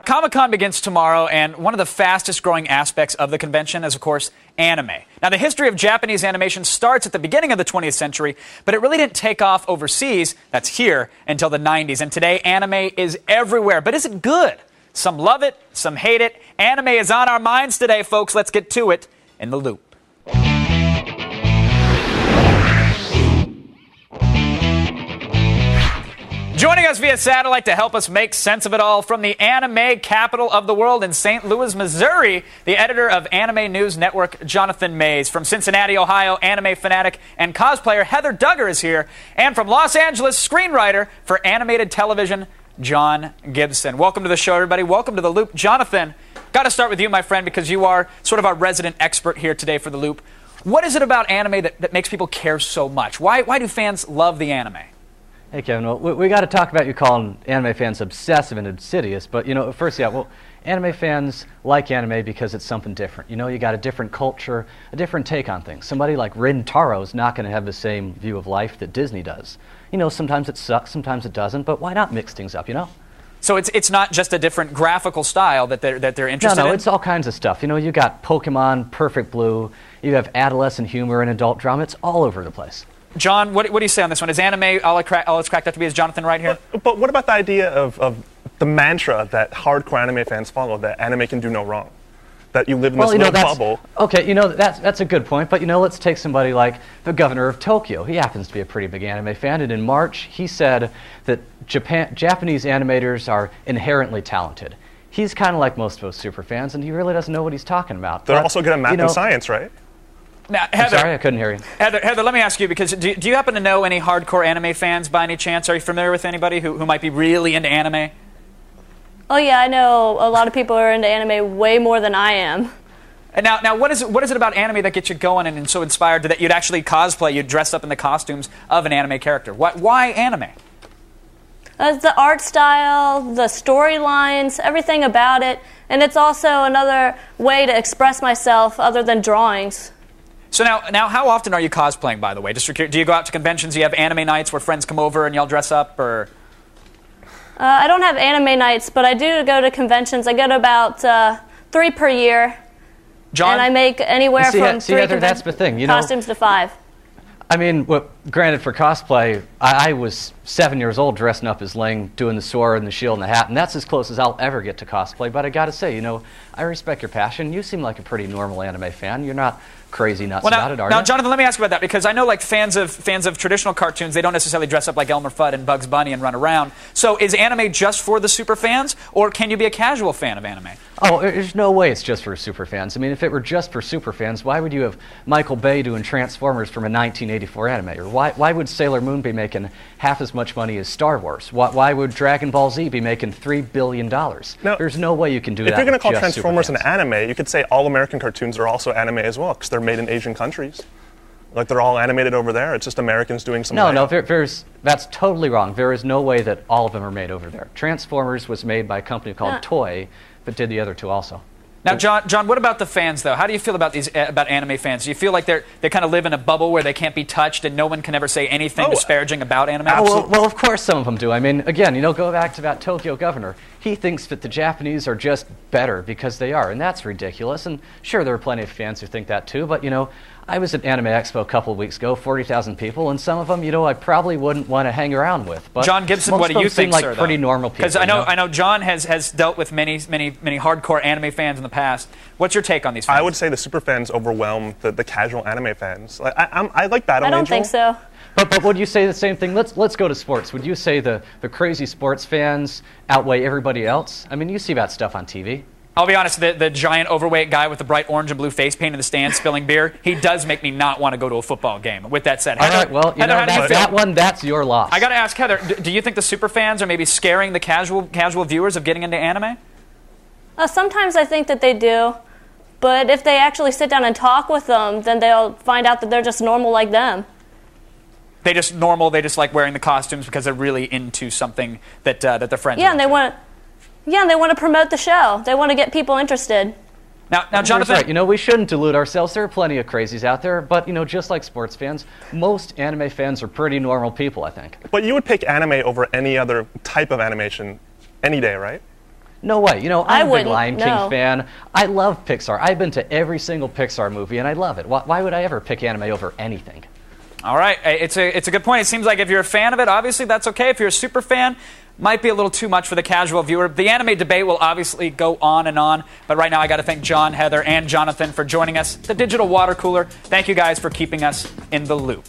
Comic-Con begins tomorrow, and one of the fastest growing aspects of the convention is, of course, anime. Now, the history of Japanese animation starts at the beginning of the 20th century, but it really didn't take off overseas, that's here, until the 90s. And today, anime is everywhere. But is it good? Some love it, some hate it. Anime is on our minds today, folks. Let's get to it in the loop. Joining us via satellite to help us make sense of it all from the anime capital of the world in St. Louis, Missouri, the editor of Anime News Network, Jonathan Mays. From Cincinnati, Ohio, anime fanatic and cosplayer Heather Duggar is here. And from Los Angeles, screenwriter for animated television, John Gibson. Welcome to the show, everybody. Welcome to The Loop. Jonathan, got to start with you, my friend, because you are sort of our resident expert here today for The Loop. What is it about anime that makes people care so much? Why do fans love the anime? Hey, Kevin. Well, we got to talk about you calling anime fans obsessive and insidious, but, first, anime fans like anime because it's something different. You got a different culture, a different take on things. Somebody like Rin Taro is not going to have the same view of life that Disney does. Sometimes it sucks, sometimes it doesn't, but why not mix things up, So it's not just a different graphical style that they're interested in? No, it's all kinds of stuff. You got Pokemon, Perfect Blue, you have adolescent humor and adult drama. It's all over the place. John, what do you say on this one? Is anime all it's cracked up to be? Is Jonathan right here? But what about the idea of the mantra that hardcore anime fans follow, that anime can do no wrong? That you live in this little bubble. Okay, that's a good point, but let's take somebody like the governor of Tokyo. He happens to be a pretty big anime fan, and in March he said that Japanese animators are inherently talented. He's kind of like most of those super fans, and he really doesn't know what he's talking about. They're also good at math and science, right? Now, Heather, I'm sorry, I couldn't hear you. Heather, let me ask you, because do you happen to know any hardcore anime fans by any chance? Are you familiar with anybody who might be really into anime? Oh yeah, I know a lot of people are into anime way more than I am. And now, what is it about anime that gets you going and so inspired that you'd actually cosplay, you'd dress up in the costumes of an anime character? Why anime? The art style, the storylines, everything about it, and it's also another way to express myself other than drawings. So now, how often are you cosplaying, by the way? Do you go out to conventions? Do you have anime nights where friends come over and y'all dress up, or? I don't have anime nights, but I do go to conventions. I go to about 3 per year. John? And I make anywhere from 3 that's the thing, costumes to 5. I mean, granted, for cosplay, I was 7 years old dressing up as Ling, doing the sword and the shield and the hat, and that's as close as I'll ever get to cosplay. But I got to say, I respect your passion. You seem like a pretty normal anime fan. You're not crazy nuts about it, are you? Now, Jonathan, let me ask you about that, because I know, like, fans of traditional cartoons, they don't necessarily dress up like Elmer Fudd and Bugs Bunny and run around. So is anime just for the super fans, or can you be a casual fan of anime? Oh, there's no way it's just for super fans. I mean, if it were just for super fans, why would you have Michael Bay doing Transformers from a 1984 anime? Or why would Sailor Moon be making half as much money as Star Wars? Why would Dragon Ball Z be making $3 billion? Now, there's no way you can do that. If you're going to call Transformers an anime, you could say all American cartoons are also anime as well, because they're made in Asian countries. Like, they're all animated over there. It's just Americans doing some that's totally wrong. There is no way that all of them are made over there. Transformers was made by a company called Toei, but did the other two also. Now, John, what about the fans, though? How do you feel about about anime fans? Do you feel like they kind of live in a bubble where they can't be touched and no one can ever say anything disparaging about anime? Well, of course some of them do. I mean, again, go back to that Tokyo governor. He thinks that the Japanese are just better because they are, and that's ridiculous. And sure, there are plenty of fans who think that too, but, I was at Anime Expo a couple of weeks ago, 40,000 people, and some of them, I probably wouldn't want to hang around with. But John Gibson, what do you think, sir? Seem like pretty normal people. Because I know John has dealt with many hardcore anime fans in the past. What's your take on these fans? I would say the super fans overwhelm the casual anime fans. I like Battle Angel. I don't think so. But would you say the same thing? Let's go to sports. Would you say the crazy sports fans outweigh everybody else? I mean, you see that stuff on TV. I'll be honest, the giant overweight guy with the bright orange and blue face paint in the stands spilling beer, he does make me not want to go to a football game. With that said, Heather, all right, well, Heather, that's your loss. I got to ask Heather, do you think the super fans are maybe scaring the casual viewers of getting into anime? Sometimes I think that they do, but if they actually sit down and talk with them, then they'll find out that they're just normal like them. They just like wearing the costumes because they're really into something that their friends. Yeah, and they want to promote the show. They want to get people interested. Now, Jonathan, right. We shouldn't delude ourselves. There are plenty of crazies out there, but just like sports fans, most anime fans are pretty normal people, I think. But you would pick anime over any other type of animation Any day, right? No way. You know, I'm a big wouldn't, Lion King no. fan. I love Pixar. I've been to every single Pixar movie, and I love it. Why would I ever pick anime over anything? All right, it's a good point. It seems like if you're a fan of it, obviously that's okay. If you're a super fan, might be a little too much for the casual viewer. The anime debate will obviously go on and on, but right now I got to thank John, Heather, and Jonathan for joining us. The Digital Water Cooler. Thank you guys for keeping us in the loop.